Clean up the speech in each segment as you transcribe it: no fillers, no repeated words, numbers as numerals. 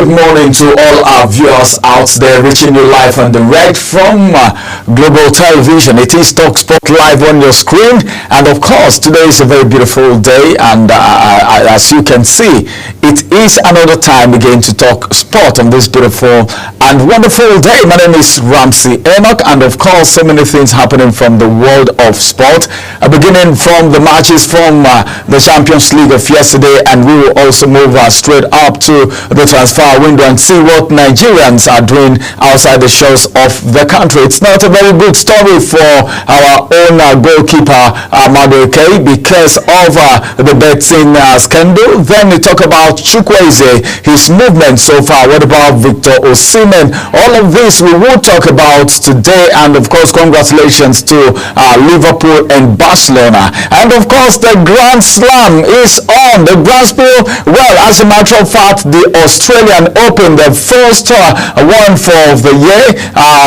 good morning to all our viewers out there, reaching you live and direct from Global Television. It is Talk Sport live on your screen, and of course, today is a very beautiful day, and as you can see, it is another time again to talk sport on this beautiful and wonderful day. My name is Ramsey Enoch, and of course, so many things happening from the world of sport, beginning from the matches from the Champions League of yesterday, and we will also move straight up to the transfer window and see what Nigerians are doing outside the shores of the country. It's not a very good story for our own goalkeeper Madueke because of the betting scandal. Then we talk about Chukwueze, his movement so far. What about Victor Osimhen? All of this we will talk about today, and of course congratulations to Liverpool and Barcelona. And of course the Grand Slam is on. The Grand Slam, well, as a matter of fact, the Australian Open, the first one for the year.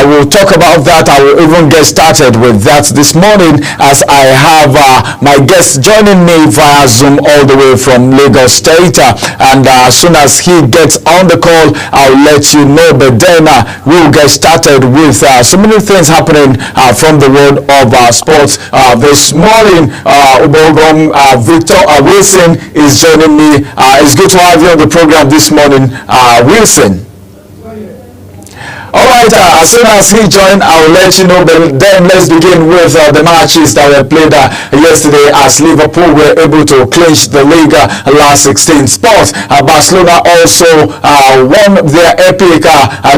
We'll talk about that. I will even get started with that this morning as I have my guest joining me via Zoom all the way from Lagos State. And as soon as he gets on the call, I'll let you know. But then we'll get started with so many things happening from the world of sports. This morning, Victor Wilson is joining me. It's good to have you on the program this morning, Wilson. Alright, as soon as he joined, I will let you know. But then let's begin with the matches that were played yesterday as Liverpool were able to clinch the league last 16 spot. Barcelona also won their epic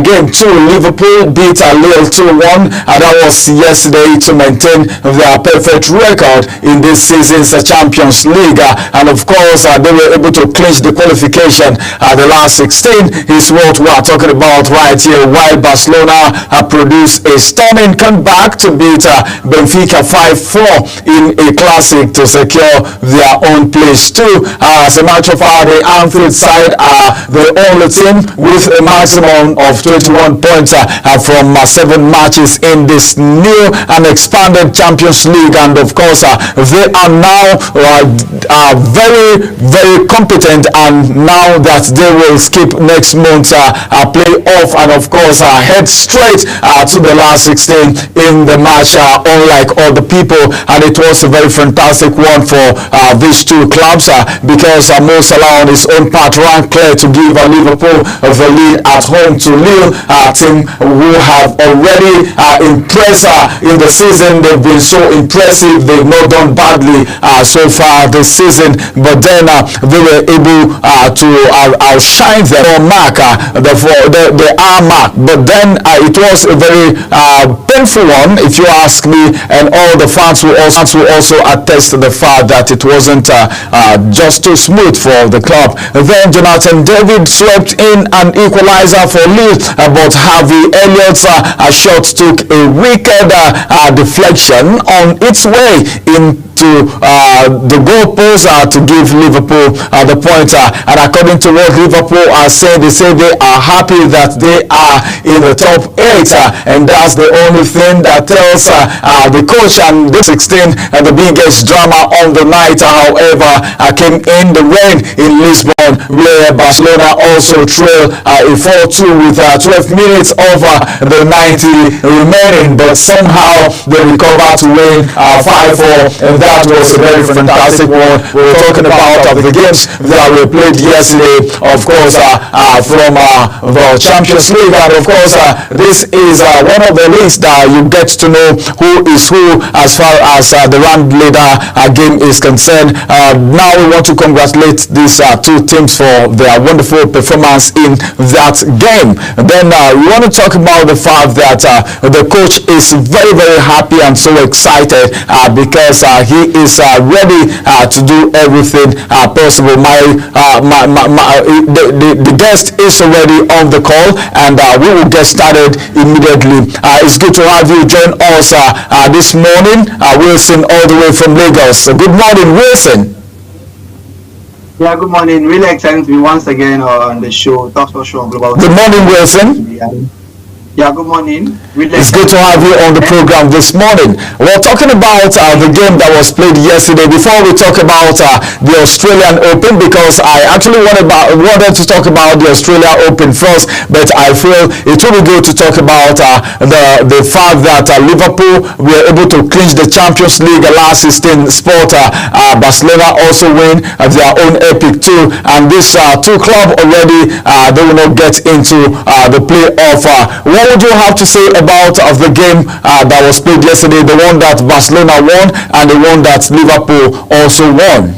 game 2. Liverpool beat Lille 2-1. That was yesterday to maintain their perfect record in this season's Champions League. And of course, they were able to clinch the qualification. The last 16 is what we are talking about right here. While Barcelona produced a stunning comeback to beat Benfica 5-4 in a classic to secure their own place too. As a matter of fact, the Anfield side are the only team with a maximum of 21 points from 7 matches in this new and expanded Champions League. And of course, they are now very, very competent, and now that they will skip next month's playoff and of course head straight to the last 16 in the match, unlike other people. And it was a very fantastic one for these two clubs because Mo Salah on his own part ran clear to give Liverpool the lead at home to Lille, a team who have already impressed in the season. They've been so impressive. They've not done badly so far this season, but then they were able to outshine them mark, the R mark. But then it was a very painful one, if you ask me, and all the fans will also attest to the fact that it wasn't just too smooth for the club. Then Jonathan David swept in an equalizer for Lille, but Harvey Elliott's shot took a wicked deflection on its way into the goalpost to give Liverpool the point. And according to what Liverpool are saying, they say they are happy that they are in the top 8, and that's the only thing that tells the coach. And this 16, the biggest drama on the night, however, came in the rain in Lisbon, where Barcelona also trailed a 4-2 with 12 minutes over the 90 remaining, but somehow they recovered to win 5-4, and that was a very fantastic one. We were talking about the games that were played yesterday, of course, from the Champions League, and of course this is one of the leagues that you get to know who is who as far as the round leader game is concerned. Now we want to congratulate these two teams for their wonderful performance in that game. Then we want to talk about the fact that the coach is very, very happy and so excited because he is ready to do everything possible. The guest is already on the call, and we will get started immediately. It's good to have you join us this morning, Wilson, all the way from Lagos. Good morning, Wilson. Yeah, good morning. Really excited to be once again on the show, Talk Sport Show on Global. Good morning, Wilson. Yeah, good morning. Really It's good to excited have you for on the program this morning. We're talking about the game that was played yesterday. Before we talk about the Australian Open, because I actually wanted to talk about the Australia Open first, but I feel it will be good to talk about the fact that Liverpool were able to clinch the Champions League last 16 spot. Barcelona also win their own epic too, and this two club already they will not get into the playoff. What would you have to say about the game that was played yesterday, the one that Barcelona won and the one that Liverpool also won?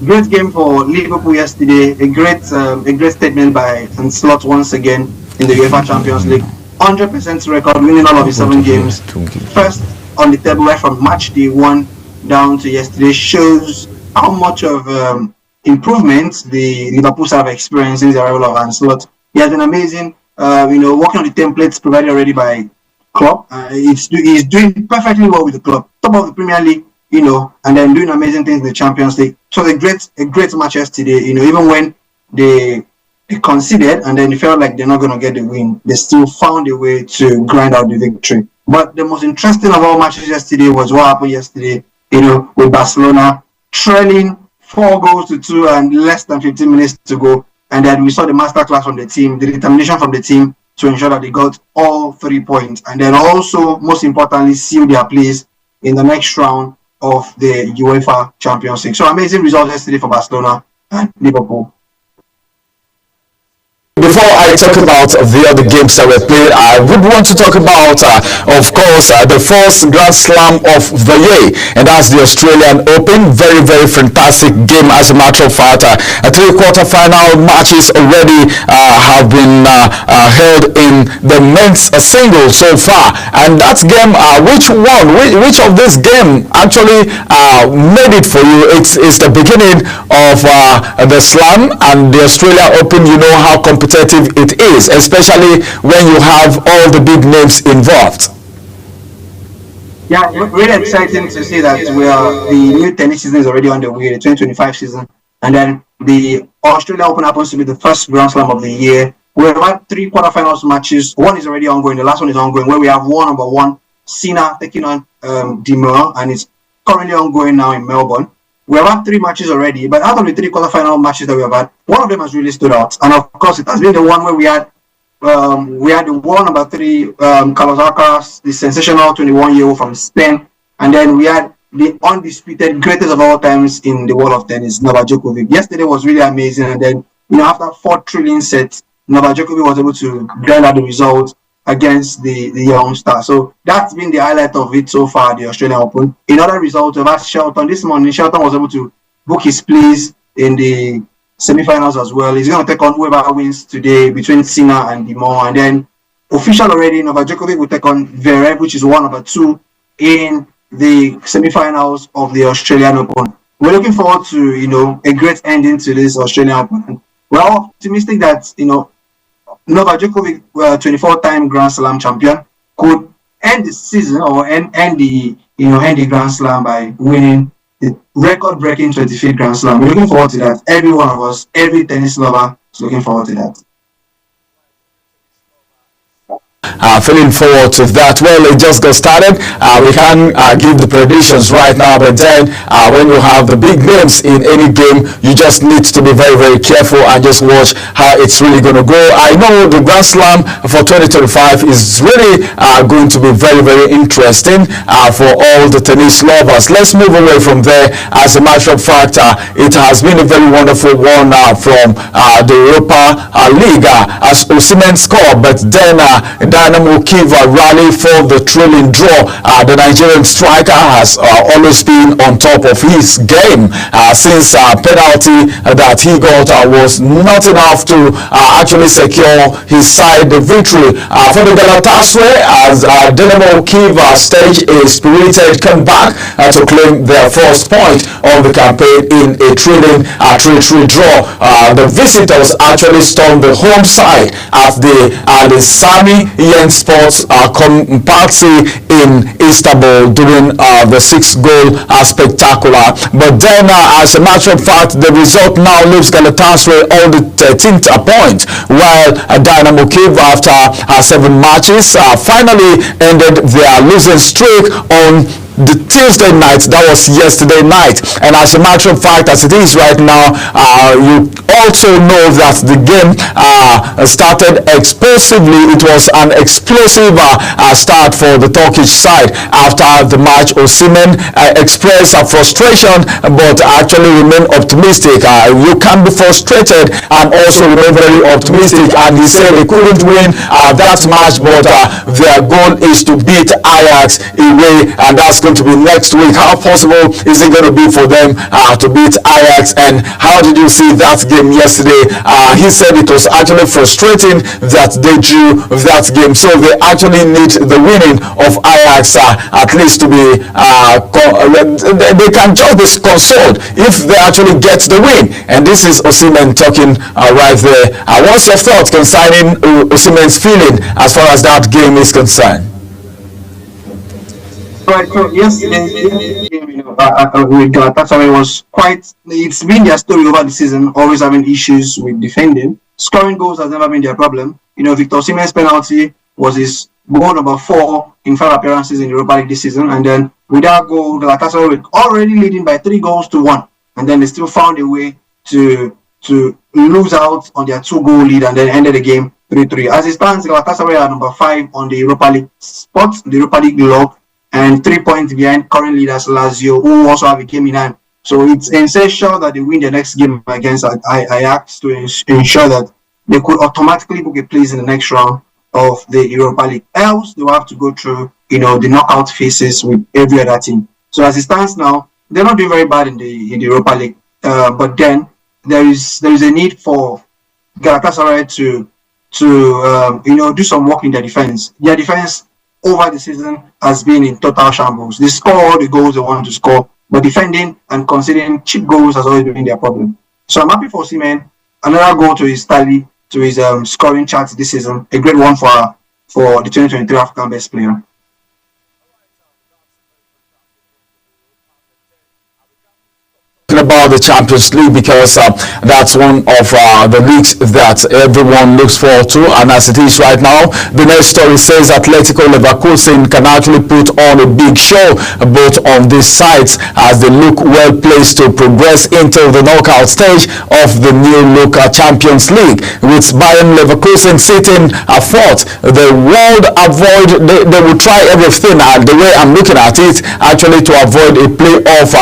great game for Liverpool yesterday. A great statement by Slot once again in the UEFA Champions League. 100% record, winning all of his 7 games. First on the table right from match day 1 down to yesterday shows how much of improvement the Liverpool have experienced since the arrival of Slot. He has been amazing. Working on the templates provided already by Klopp. He's doing perfectly well with the club, top of the Premier League, and then doing amazing things in the Champions League. So a great match yesterday. Even when they conceded and then they felt like they're not going to get the win, they still found a way to grind out the victory. But the most interesting of all matches yesterday was what happened yesterday. With Barcelona trailing 4-2 and less than 15 minutes to go. And then we saw the masterclass from the team, the determination from the team to ensure that they got all 3 points. And then also, most importantly, seal their place in the next round of the UEFA Champions League. So amazing results yesterday for Barcelona and Liverpool. Before I talk about the other games that were played, I would want to talk about, of course, the first Grand Slam of the year, and that's the Australian Open. Very, very fantastic game, as a matter of fact. 3 quarter-final matches already have been held in the men's single so far, and that game, which one, which of this game actually made it for you? It's the beginning of the Slam and the Australia Open. You know how competitive it is, especially when you have all the big names involved. Yeah, really exciting to see that the new tennis season is already underway, the 2025 season, and then the Australia Open happens to be the first Grand Slam of the year. We have had 3 quarterfinals matches. One is already ongoing, the last one is ongoing, where we have number one, Sinner taking on Demure, and it's currently ongoing now in Melbourne. We have had 3 matches already, but out of the 3 quarterfinal matches that we have had, one of them has really stood out. And of course, it has been the one where we had the world number 3, Carlos Alcaraz, the sensational 21-year-old from Spain. And then we had the undisputed greatest of all times in the world of tennis, Novak Djokovic. Yesterday was really amazing. And then, after 4 trillion sets, Novak Djokovic was able to grind out the result against the young star. So that's been the highlight of it so far, the Australian Open. In other results, we've had Shelton this morning. Shelton was able to book his place in the semi-finals as well. He's going to take on whoever wins today between Sinner and Demure. And then official already, Novak Djokovic will take on Zverev, which is number 2 in the semi-finals of the Australian Open. We're looking forward to, a great ending to this Australian Open. We're optimistic that, Novak Djokovic, 24-time Grand Slam champion, could end the season or end the Grand Slam by winning the record-breaking 25th Grand Slam. We're looking forward to that. Every one of us, every tennis lover is looking forward to that. Feeling forward to that. Well, it just got started. We can give the predictions right now, but then when you have the big names in any game, you just need to be very, very careful and just watch how it's really going to go. I know the Grand Slam for 2025 is really going to be very, very interesting for all the tennis lovers. Let's move away from there. As a matter of fact, it has been a very wonderful one from the Europa League as Osimhen scored, but then Dynamo Kiev rally for the thrilling draw. The Nigerian striker has always been on top of his game since penalty that he got was not enough to actually secure his side the victory. For the Galatasaray, as Dynamo Kiev stage a spirited comeback to claim their first point of the campaign in a thrilling 3-3 draw. The visitors actually stormed the home side at the Sami Yensports party in Istanbul during the 6-goal spectacular. But then, as a matter of fact, the result now leaves Galatasaray on the 13th point, while Dynamo Kyiv, after 7 matches, finally ended their losing streak on the Tuesday night. That was yesterday night. And as a matter of fact, as it is right now, you also know that the game started explosively. It was an explosive start for the Turkish side. After the match, Osimhen expressed frustration but actually remained optimistic. You can be frustrated and also remain very optimistic, and he said they couldn't win that match, but their goal is to beat Ajax away, and that's going to be next week. How possible is it going to be for them to beat Ajax? And how did you see that game yesterday? He said it was actually frustrating that they drew that game, so they actually need the winning of Ajax at least to be they can just be consoled if they actually get the win. And this is Osimhen talking right there. What's your thoughts concerning Osimhen's feeling as far as that game is concerned? Right, so yesterday's game, with Galatasaray was quite. It's been their story over the season, always having issues with defending. Scoring goals has never been their problem. Victor Osimhen's penalty was his goal number 4 in 5 appearances in the Europa League this season, and then with that goal, Galatasaray were already leading by 3-1, and then they still found a way to lose out on their 2-goal lead and then ended the game 3-3. As it stands, Galatasaray are number 5 on the Europa League spot, the Europa League log, and 3 points behind current leaders Lazio, who also have a game in hand. So it's essential that they win the next game against Ajax to ensure that they could automatically book a place in the next round of the Europa League. Else, they will have to go through, the knockout phases with every other team. So as it stands now, they're not doing very bad in the Europa League. But then there is a need for Galatasaray to do some work in their defense. Their defense over the season has been in total shambles. They score all the goals they want to score, but defending and conceding cheap goals has always been their problem. So I'm happy for Osimhen. Another goal to his tally, to his scoring chart this season. A great one for the 2023 African Best Player. About the Champions League, because that's one of the leagues that everyone looks forward to, and as it is right now, the next story says Atletico Leverkusen can actually put on a big show both on these sides as they look well placed to progress into the knockout stage of the new local Champions League. With Bayern Leverkusen sitting fourth, the world they will try everything, the way I'm looking at it, actually to avoid a playoff.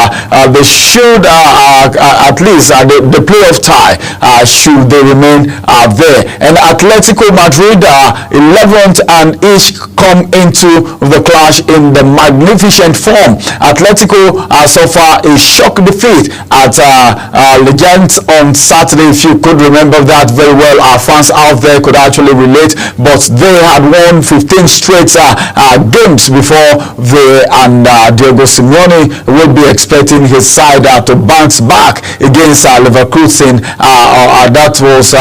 They should at least the playoff tie should they remain there. And Atletico Madrid 11th and each come into the clash in the magnificent form. Atletico so far a shock defeat at Legends on Saturday. If you could remember that very well, our fans out there could actually relate, but they had won 15 straight games before Diego Simeone will be expecting his side to bounce back against Leverkusen. That was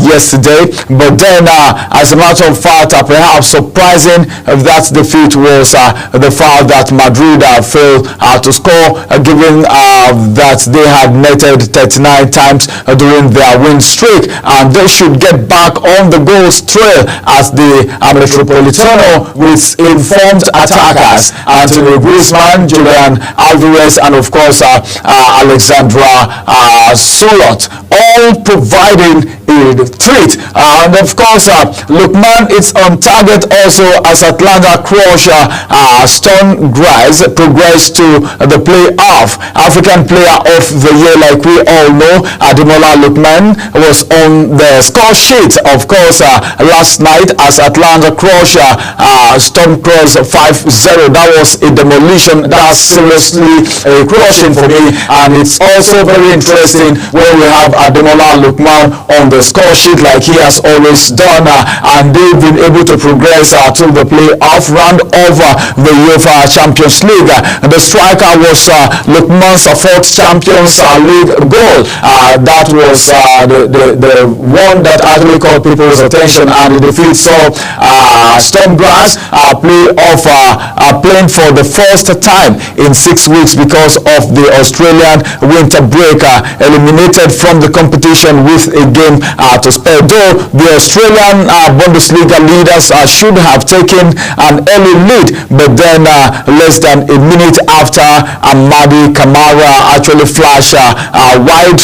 yesterday. But then, as a matter of fact, perhaps surprising that defeat was the fact that Madrid failed to score, given that they had netted 39 times during their win streak, and they should get back on the goals trail as the Metropolitano with informed attackers Antonio Griezmann, Julian Alvarez, and of course Alexandra Solot, all providing a treat. And of course, Lookman is on target also as Atlanta crush Stone Graz progressed to the playoff. African Player of the Year, like we all know, Ademola Lookman was on the score sheet, of course, last night as Atlanta crush Stone Graz 5-0. That was a demolition. That's seriously a crushing for me, and it's also very interesting when we have Ademola Lookman on the score sheet like he has always done, and they've been able to progress to the playoff round of the UEFA Champions League. The striker was Lookman's 4th Champions League goal. That was the one that actually caught people's attention, and the defeat saw Stormgrass playing for the first time in 6 weeks because of the Australian winter break, eliminated from the competition with a game to spare. Though the Australian Bundesliga leaders should have taken an early lead, but then less than a minute after Amadi Kamara actually flashed wide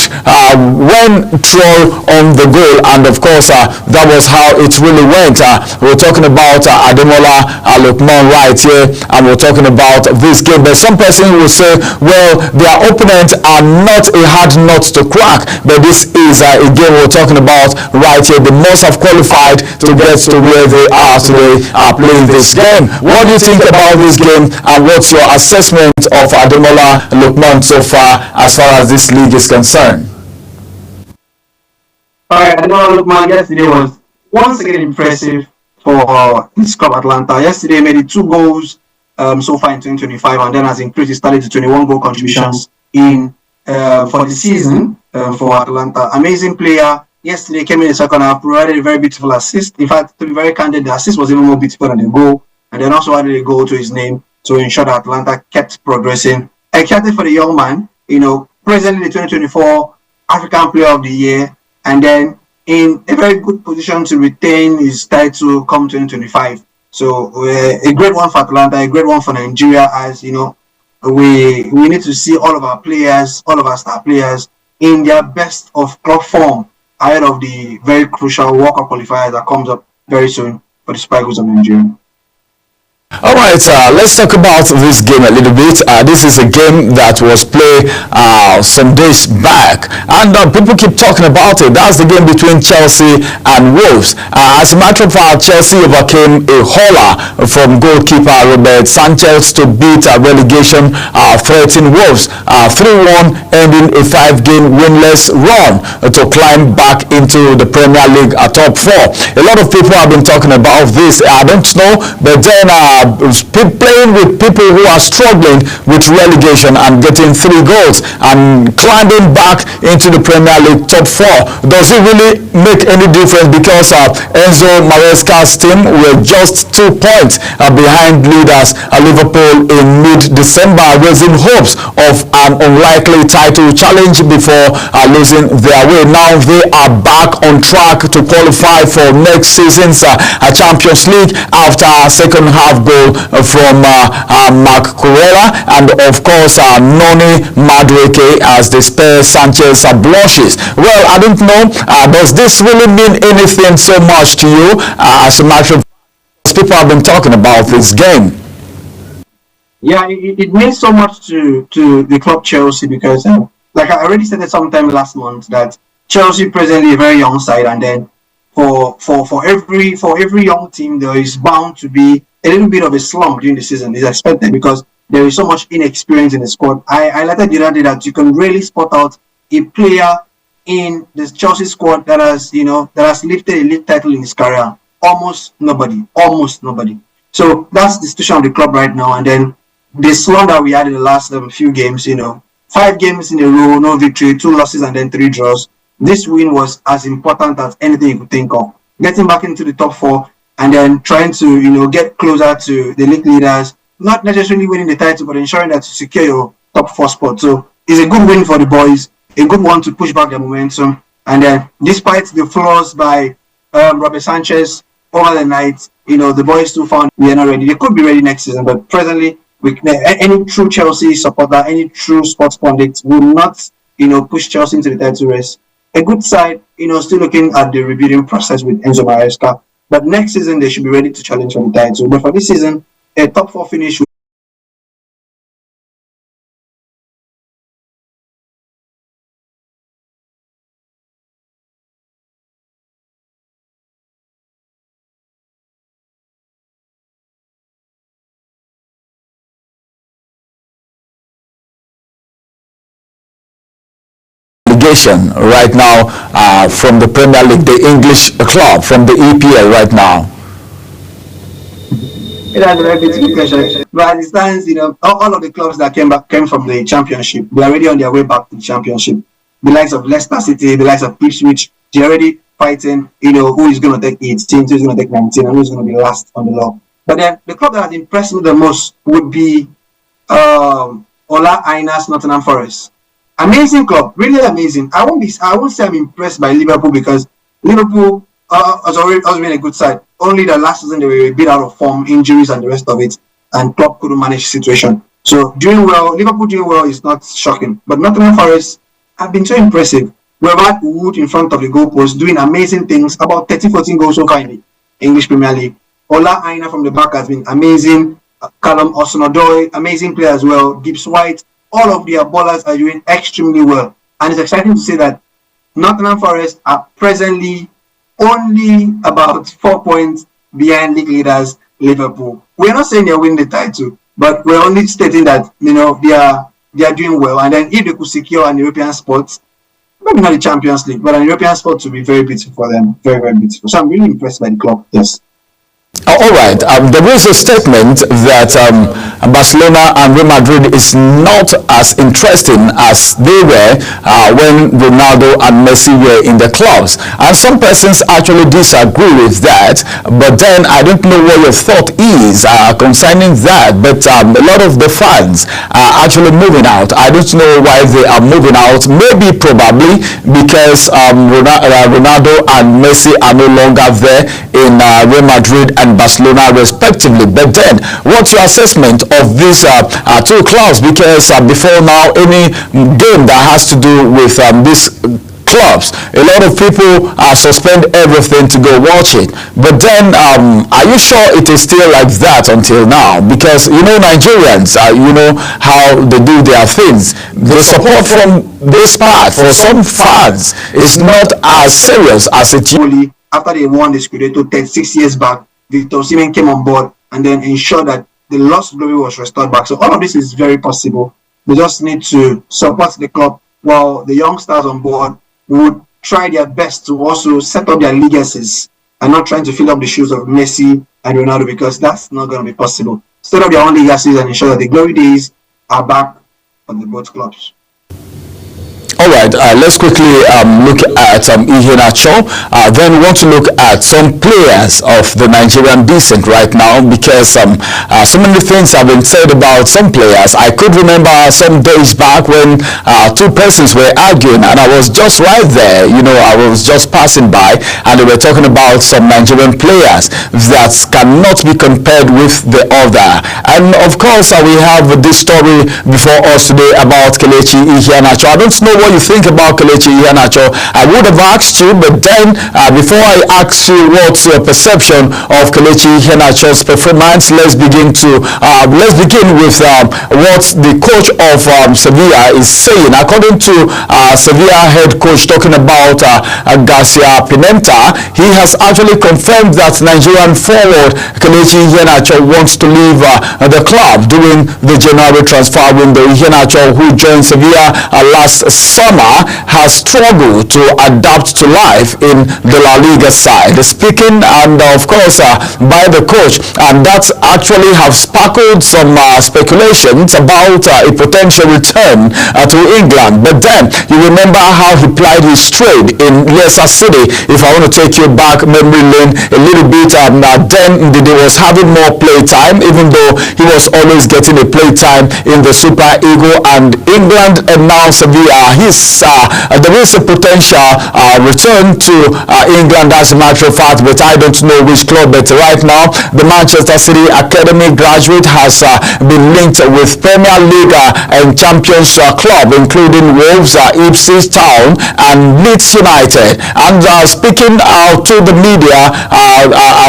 when throw on the goal, and of course that was how it really went. We're talking about Ademola Lookman right here, and we're talking about this game. But some person will say, well, their opponents are not a hard nut to crack, but this is a game we're talking about right here. They must have qualified to get to where they are today playing this game. What do you think about this game, and what's your assessment of Ademola Lookman so far as this league is concerned? Alright, Ademola Lookman yesterday was once again impressive for his club Atalanta. Yesterday he made 2 goals so far in 2025, and then has increased his tally to 21 goal contributions in for the season for Atalanta. Amazing player. Yesterday came in the second half, provided a very beautiful assist. In fact, to be very candid, the assist was even more beautiful than the goal, and then also added a goal to his name to ensure that Atalanta kept progressing. Excited for the young man, presently the 2024 African Player of the Year, and then in a very good position to retain his title come 2025. So a great one for Atalanta, a great one for Nigeria, as we need to see all of our players, all of our star players in their best of club form ahead of the very crucial World Cup qualifier that comes up very soon for the Super Eagles of Nigeria. All right, let's talk about this game a little bit. This is a game that was played some days back, and people keep talking about it. That's the game between Chelsea and Wolves. As a matter of fact, Chelsea overcame a hauler from goalkeeper Robert Sanchez to beat relegation threatening Wolves 3-1, ending a 5-game winless run to climb back into the Premier League top 4. A lot of people have been talking about this. I don't know, but then playing with people who are struggling with relegation and getting 3 goals and climbing back into the Premier League top 4. Does it really make any difference? Because Enzo Maresca's team were just 2 points behind leaders Liverpool in mid-December, raising hopes of an unlikely title challenge before losing their way. Now they are back on track to qualify for next season's Champions League after a second half goal from Marc Cucurella, and of course Noni Madueke as they spare Sanchez blushes. Well, I don't know, does this really mean anything so much to you? As a matter of fact, people have been talking about this game. Yeah, it means so much to the club Chelsea, because like I already said it sometime last month, that Chelsea presently a very young side, and then for every young team there is bound to be a little bit of a slump during the season. Is expected because there is so much inexperience in the squad. I highlighted the other day that you can really spot out a player in the Chelsea squad that has lifted a league title in his career. Almost nobody. So that's the situation of the club right now. And then the slump that we had in the last few games, 5 games in a row, no victory, 2 losses, and then 3 draws. This win was as important as anything you could think of. Getting back into the top 4 and then trying to, get closer to the league leaders, not necessarily winning the title, but ensuring that you secure your top 4 spot. So it's a good win for the boys, a good one to push back their momentum. And then despite the flaws by Robert Sanchez over the night, the boys still found we are not ready. They could be ready next season, but presently, any true Chelsea supporter, any true sports pundit will not, push Chelsea into the title race. A good side, still looking at the rebuilding process with Enzo Maresca. But next season, they should be ready to challenge for the title. But for this season, a top 4 finish right now from the Premier League, the English club, from the EPL right now. It has a very big pleasure. But as it stands, all of the clubs that came from the Championship, they are already on their way back to the Championship. the likes of Leicester City, the likes of Ipswich. They're already fighting, who is going to take 18, who's going to take 19, and who's going to be last on the log. But then the club that has impressed me the most would be Ola Aina's Nottingham Forest. Amazing club, really amazing. I won't say I'm impressed by Liverpool, because Liverpool has always been a good side. Only the last season they were a bit out of form, injuries and the rest of it, and Klopp couldn't manage the situation. So Liverpool doing well is not shocking. But Nottingham Forest have been so impressive. We've had Wood in front of the goalpost doing amazing things, about 13-14 goals so far in the English Premier League. Ola Aina from the back has been amazing. Callum Hudson-Odoi, amazing player as well. Gibbs White, all of their ballers are doing extremely well. And it's exciting to say that Nottingham Forest are presently only about 4 points behind league leaders Liverpool. We're not saying they're winning the title, but we're only stating that they are doing well. And then if they could secure an European spot, maybe not the Champions League, but an European spot would be very beautiful for them. Very, very beautiful. So I'm really impressed by the club. Yes. All right. There was a statement that Barcelona and Real Madrid is not as interesting as they were when Ronaldo and Messi were in the clubs. And some persons actually disagree with that. But then I don't know what your thought is concerning that. But a lot of the fans are actually moving out. I don't know why they are moving out. Maybe probably because Ronaldo and Messi are no longer there in Real Madrid and Barcelona respectively. But then what's your assessment of these two clubs? Because before now, any game that has to do with these clubs, a lot of people suspend everything to go watch it. But then are you sure it is still like that until now? Because Nigerians, how they do their things. The support from this part for some fans is not as serious as it usually. After they won the Scudetto 36 years back, Victor Osimhen came on board and then ensured that the lost glory was restored back. So all of this is very possible. They just need to support the club, while the youngsters on board would try their best to also set up their legacies and not trying to fill up the shoes of Messi and Ronaldo, because that's not going to be possible. Set up their own legacies and ensure that the glory days are back on the both clubs. All right, let's quickly look at Iheanacho. Then we want to look at some players of the Nigerian decent right now, because so many things have been said about some players. I could remember some days back when two persons were arguing, and I was just right there. I was just passing by, and they were talking about some Nigerian players that cannot be compared with the other. And of course, we have this story before us today about Kelechi Iheanacho. I don't know what you think about Kelechi Iheanacho. I would have asked you, but then before I ask you what's your perception of Kelechi Iheanacho's performance, let's begin with what the coach of Sevilla is saying. According to Sevilla head coach talking about Garcia Pimenta, he has actually confirmed that Nigerian forward Kelechi Iheanacho wants to leave the club during the January transfer window. Iheanacho, who joined Sevilla last summer, has struggled to adapt to life in the La Liga side. Speaking and of course by the coach, and that actually have sparkled some speculations about a potential return to England. But then you remember how he plied his trade in Leicester City. If I want to take you back memory lane a little bit, then he was having more play time, even though he was always getting a play time in the Super Eagle and England, and now Sevilla. There is a potential return to England, as a matter of fact, but I don't know which club. But right now, the Manchester City Academy graduate has been linked with Premier League and Champions club, including Wolves, Ipswich Town, and Leeds United. And speaking to the media,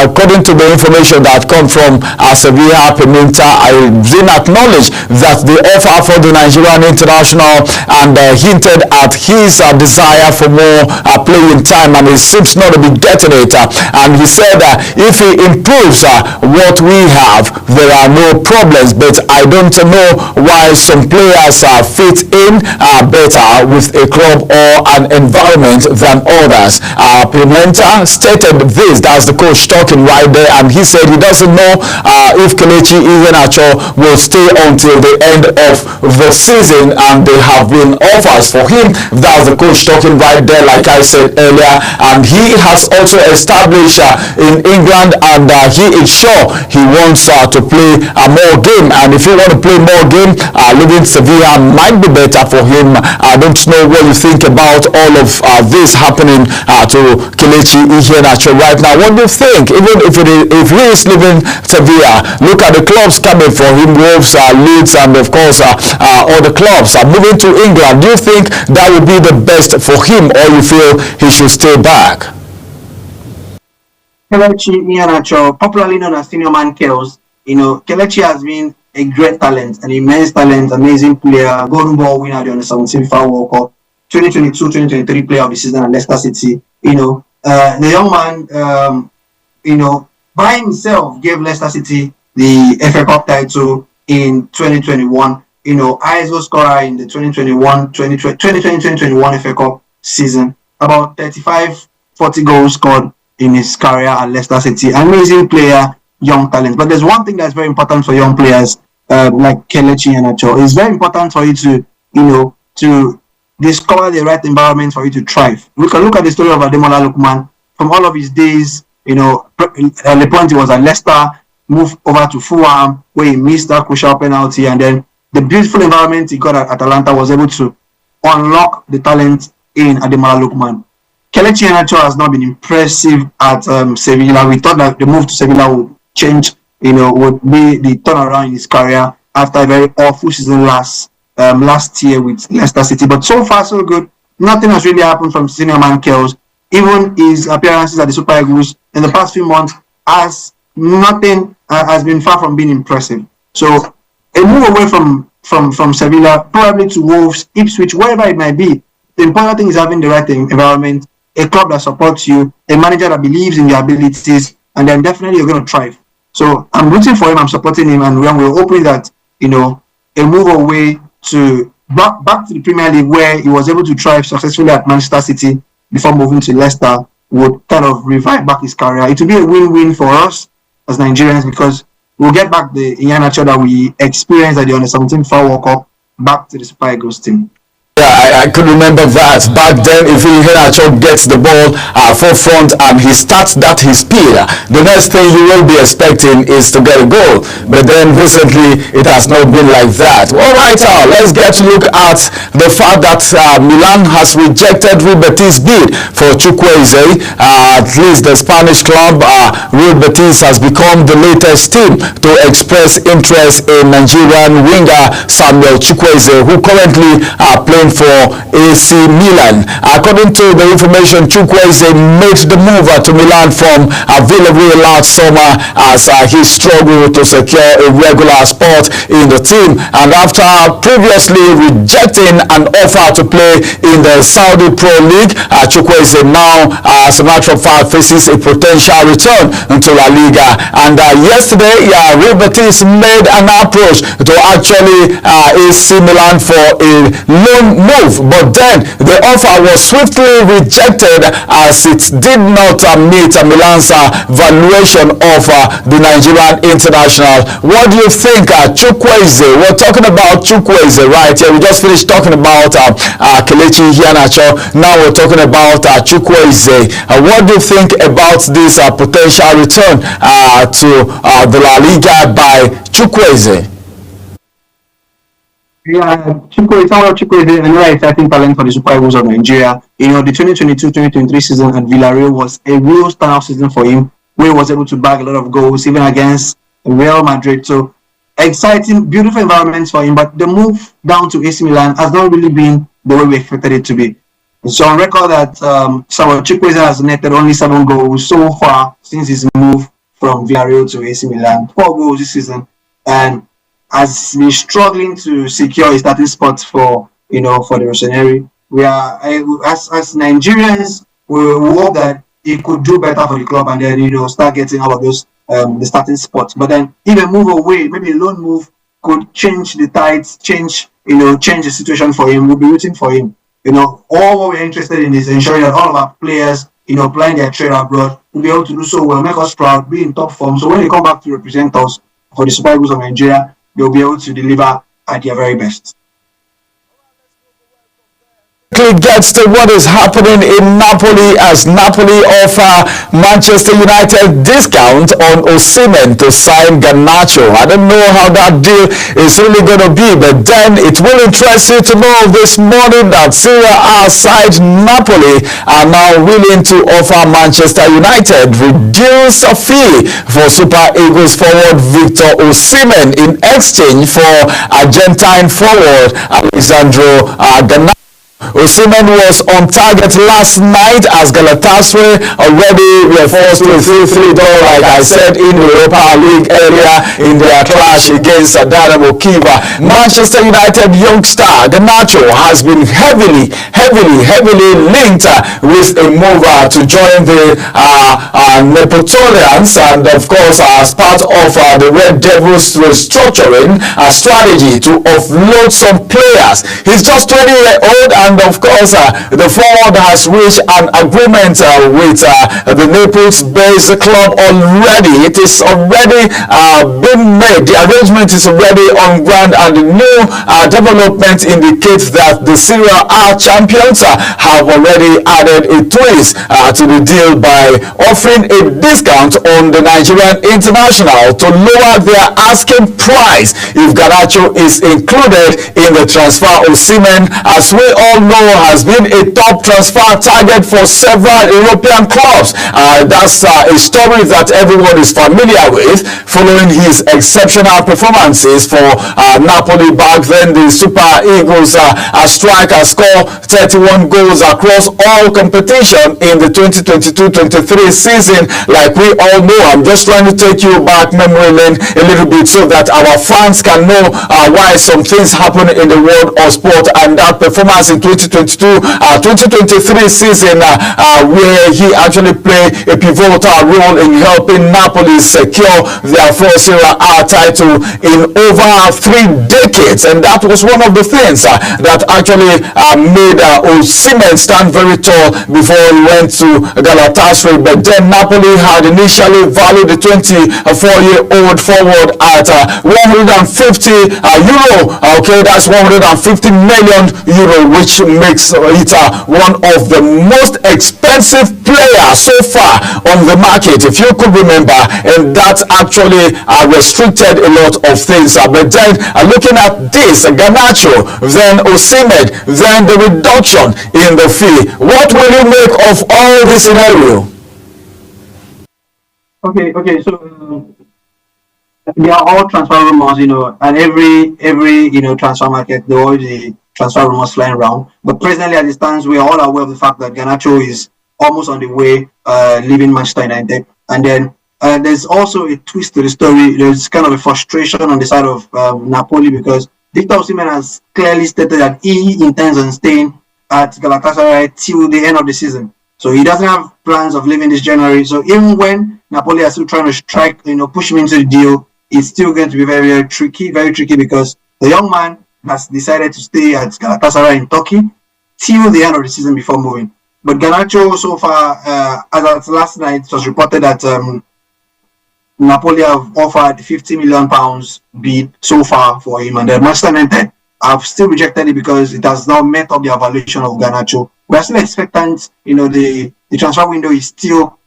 according to the information that come from Sevilla Pimenta, I didn't acknowledge that the offer for the Nigerian international, and hinted at his desire for more playing time, and he seems not to be getting it. And he said if he improves what we have, there are no problems, but I don't know why some players fit in better with a club or an environment than others. Pimenta stated this, that's the coach talking right there, and he said he doesn't know if Kelechi Iheanacho will stay until the end of the season, and there have been offers for him him. That was the coach talking right there, like I said earlier. And he has also established in England, and he is sure he wants to play more game. And if he want to play more game, leaving Sevilla might be better for him. I don't know what you think about all of this happening to Kelechi Iheanacho right now. What do you think? Even if he is leaving Sevilla, look at the clubs coming for him, Wolves, Leeds, and of course all the clubs are moving to England. Do you think that would be the best for him, or you feel he should stay back? Kelechi Iheanacho, popularly known as Senior Man Kels, Kelechi has been a great talent, an immense talent, amazing player, Golden Ball winner at the Under-17 FIFA World Cup, 2022-2023 player of the season at Leicester City. The young man, by himself gave Leicester City the FA Cup title in 2021. Highest goal scorer in the 2020-2021 FA Cup season. About 35-40 goals scored in his career at Leicester City. Amazing player, young talent. But there's one thing that's very important for young players like Kelechi Iheanacho. It's very important for you to discover the right environment for you to thrive. We can look at the story of Ademola Lookman. From all of his days, at the point he was at Leicester, moved over to Fulham, where he missed that crucial penalty, and then the beautiful environment he got at Atalanta was able to unlock the talent in Ademola Lookman. Kelechi Iheanacho has not been impressive at Sevilla. We thought that the move to Sevilla would change, would be the turnaround in his career after a very awful season last year with Leicester City. But so far, so good. Nothing has really happened from Senior Man Kels. Even his appearances at the Super Eagles in the past few months has been far from being impressive. So a move away from Sevilla, probably to Wolves, Ipswich, wherever it might be. The important thing is having the right environment, a club that supports you, a manager that believes in your abilities, and then definitely you're going to thrive. So I'm rooting for him, I'm supporting him, and we're hoping that, a move away to back to the Premier League, where he was able to thrive successfully at Manchester City before moving to Leicester, would kind of revive back his career. It will be a win-win for us as Nigerians, because we'll get back the Iheanacho that we experienced at the Under-17 FIFA World Cup back to the Super Eagles team. Yeah, I could remember that. Back then, if Iheanacho gets the ball forefront and he starts that his speed, the next thing you will be expecting is to get a goal. But then recently, it has not been like that. All right, let's get to look at the fact that Milan has rejected Real Betis' bid for Chukwueze. At least the Spanish club, Real Betis, has become the latest team to express interest in Nigerian winger Samuel Chukwueze, who currently playing for AC Milan. According to the information, Chukwueze made the move to Milan from Villarreal last summer as he struggled to secure a regular spot in the team, and after previously rejecting an offer to play in the Saudi Pro League, Chukwueze now, as a matter of fact, faces a potential return to La Liga. And yesterday, Real Betis made an approach to actually AC Milan for a loan move, but then the offer was swiftly rejected as it did not meet Milan's valuation of the Nigerian international. What do you think, Chukwueze? We're talking about Chukwueze right here. We just finished talking about Kelechi Iheanacho. Now we're talking about Chukwueze. What do you think about this potential return to the La Liga by Chukwueze? Yeah, Chukwueze, another exciting talent for the Super Eagles of Nigeria. The 2022-2023 season at Villarreal was a real standout season for him, where he was able to bag a lot of goals, even against Real Madrid. So exciting, beautiful environments for him. But the move down to AC Milan has not really been the way we expected it to be. So on record that Samuel Chukwueze has netted only 7 goals so far since his move from Villarreal to AC Milan. 4 goals this season, and has been struggling to secure a starting spot for the Rossoneri. We are as Nigerians, we hope that he could do better for the club and then start getting out of those the starting spots. But then if a move away, maybe a loan move, could change the tides, change the situation for him. We'll be rooting for him. All what we're interested in is ensuring that all of our players, playing their trade abroad, will be able to do so well, make us proud, be in top form. So when they come back to represent us for the Super Eagles of Nigeria, they'll be able to deliver at their very best. Gets to what is happening in Napoli as Napoli offer Manchester United discount on Osimhen to sign Garnacho. I don't know how that deal is really going to be, but then it will interest you to know this morning that Serie A side Napoli are now willing to offer Manchester United reduce a fee for Super Eagles forward Victor Osimhen in exchange for Argentine forward Alessandro Garnacho. Osimhen was on target last night as Galatasaray already were forced to pay $3, like I said, in the Europa League earlier in their clash against Dynamo Kyiv. Manchester United youngster Garnacho has been heavily linked with a move to join the Neapolitans, and of course as part of the Red Devils restructuring strategy to offload some players. He's just 20-year-old, and of course the forward has reached an agreement with the Naples-based club already. It is already been made. The arrangement is already on ground, and the new development indicates that the Serie A champions have already added a twist to the deal by offering a discount on the Nigerian international to lower their asking price if Garnacho is included in the transfer. Osimhen, as we all know, has been a top transfer target for several European clubs. That's a story that everyone is familiar with, following his exceptional performances for Napoli back then. The Super Eagles striker scored 31 goals across all competition in the 2022-23 season. Like we all know, I'm just trying to take you back memory lane a little bit so that our fans can know why some things happen in the world of sport. And that performance in 2022-2023 season where he actually played a pivotal role in helping Napoli secure their first Serie A title in over 3 decades, and that was one of the things that actually made Osimhen stand very tall before he went to Galatasaray. But then Napoli had initially valued the 24-year-old forward at 150 euro. Okay, that's 150 million euro, which makes it one of the most expensive players so far on the market, if you could remember, and that actually restricted a lot of things. But then looking at this, Garnacho, then Osimhen, then the reduction in the fee, what will you make of all this scenario? Okay, so they are all transfer rumors, and every transfer market, there always the transfer rumors flying around. But presently, as it stands, we are all aware of the fact that Garnacho is almost on the way leaving Manchester United. And then there's also a twist to the story. There's kind of a frustration on the side of Napoli, because Victor Osimhen has clearly stated that he intends on staying at Galatasaray till the end of the season. So he doesn't have plans of leaving this January. So even when Napoli are still trying to strike, push him into the deal, it's still going to be very, very tricky, because the young man has decided to stay at Galatasaray in Turkey till the end of the season before moving. But Garnacho, so far, as of last night, it was reported that Napoli have offered £50 million bid so far for him, and the Manchester United have still rejected it because it has not met up the evaluation of Garnacho. We are still expectant. The transfer window is still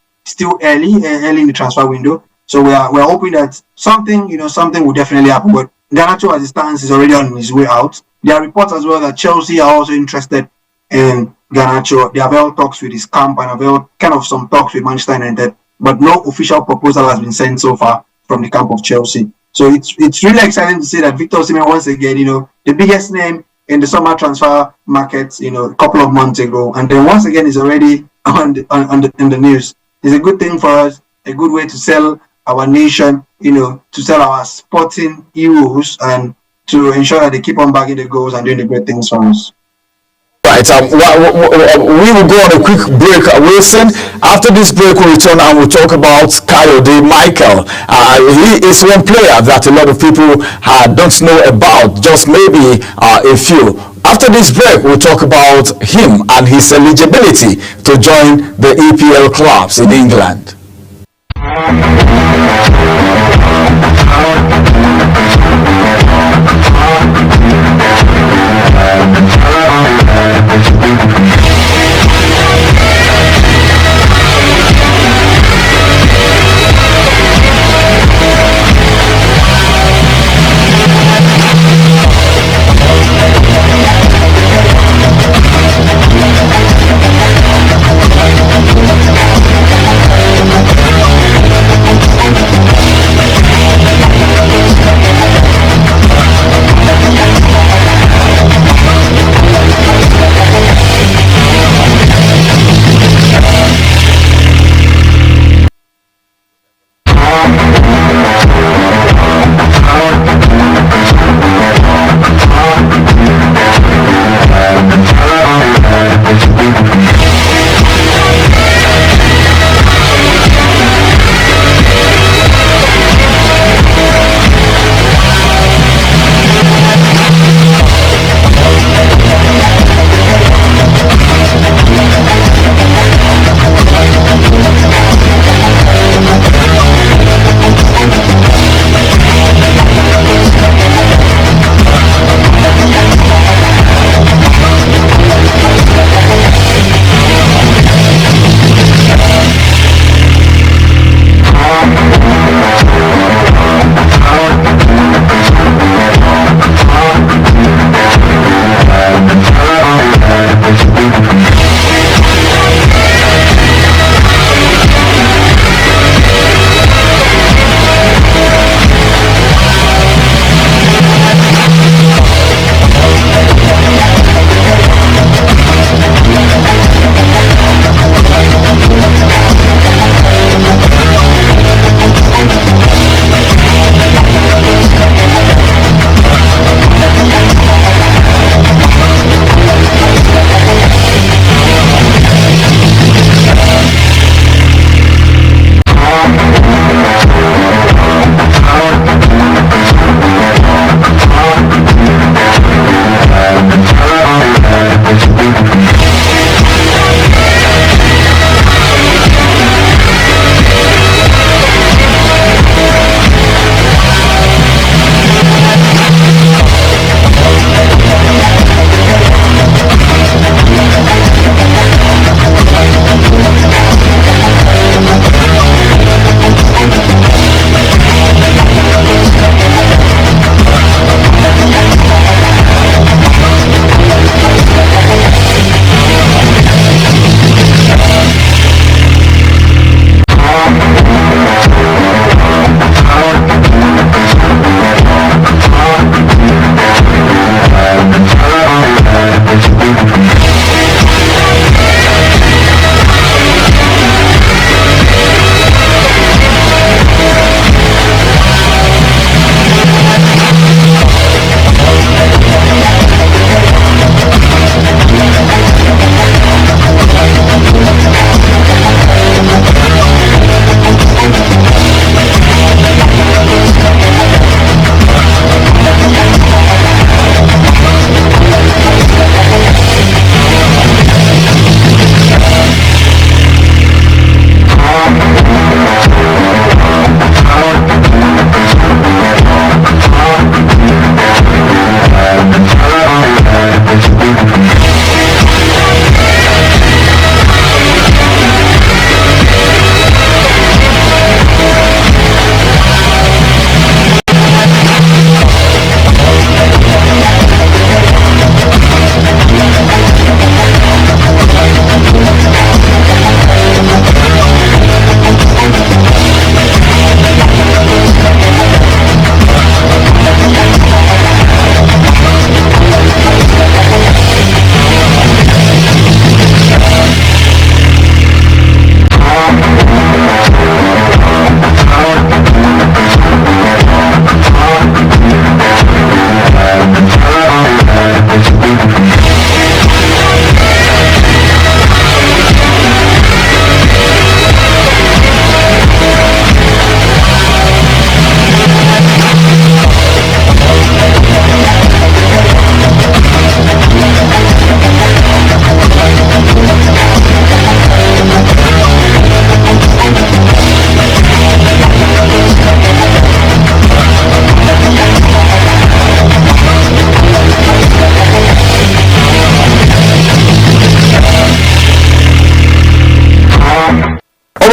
early in the transfer window. So we are hoping that something will definitely happen. But Garnacho, as it stands, is already on his way out. There are reports as well that Chelsea are also interested in Garnacho. They have held talks with his camp and have held kind of some talks with Manchester United, but no official proposal has been sent so far from the camp of Chelsea. So it's really exciting to see that Victor Osimhen, once again, the biggest name in the summer transfer market, a couple of months ago, and then once again is already in the news. It's a good thing for us, a good way to sell our nation, to sell our sporting heroes, and to ensure that they keep on bagging the goals and doing the great things for us. Right, we will go on a quick break, Wilson. After this break, we'll return and we'll talk about Kayode Michael. He is one player that a lot of people don't know about, just maybe a few. After this break, we'll talk about him and his eligibility to join the EPL clubs in England.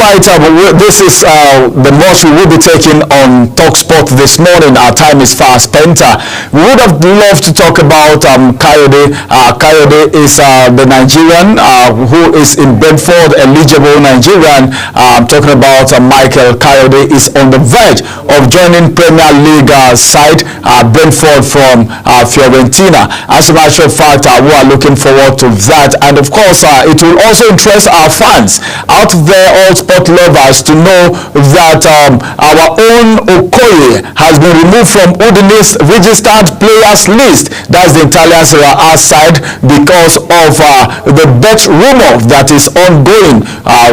right, this is the most we will be taking on TalkSport this morning. Our time is fast spent. We would have loved to talk about Kayode. Kayode is the Nigerian who is in Brentford, eligible Nigerian. I'm talking about Michael Kayode is on the verge of joining Premier League side Brentford from Fiorentina. As a matter of fact, we are looking forward to that, and of course, it will also interest our fans out there, all sport lovers, to know that our own Okoye has been removed from Udinese's registered players list. That's the Italian Serie A side because of the bet rumor that is ongoing.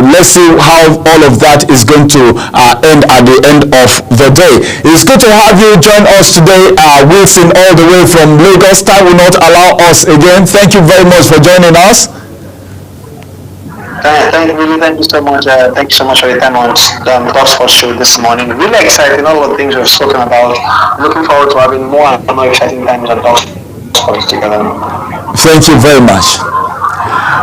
Let's see how all of that is going to end at the end of the day. It's good to have you join us today. Wilson, all the way from Lagos. Time will not allow us again. Thank you very much for joining us. Thank you so much. Thank you so much for your time on the TalkSport show this morning. Really exciting, all of the things we've spoken about. Looking forward to having more and more exciting times on TalkSport together. Thank you very much.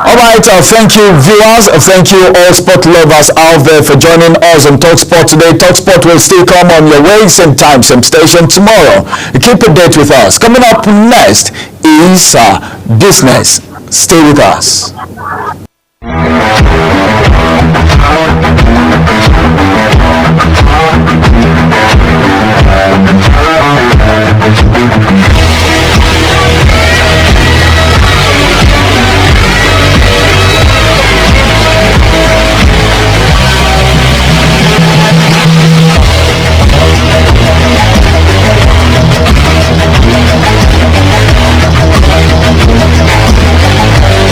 All right, thank you viewers, thank you all sport lovers out there for joining us on TalkSport today. TalkSport will still come on your way, same time, same station tomorrow. Keep a date with us. Coming up next is business. Stay with us.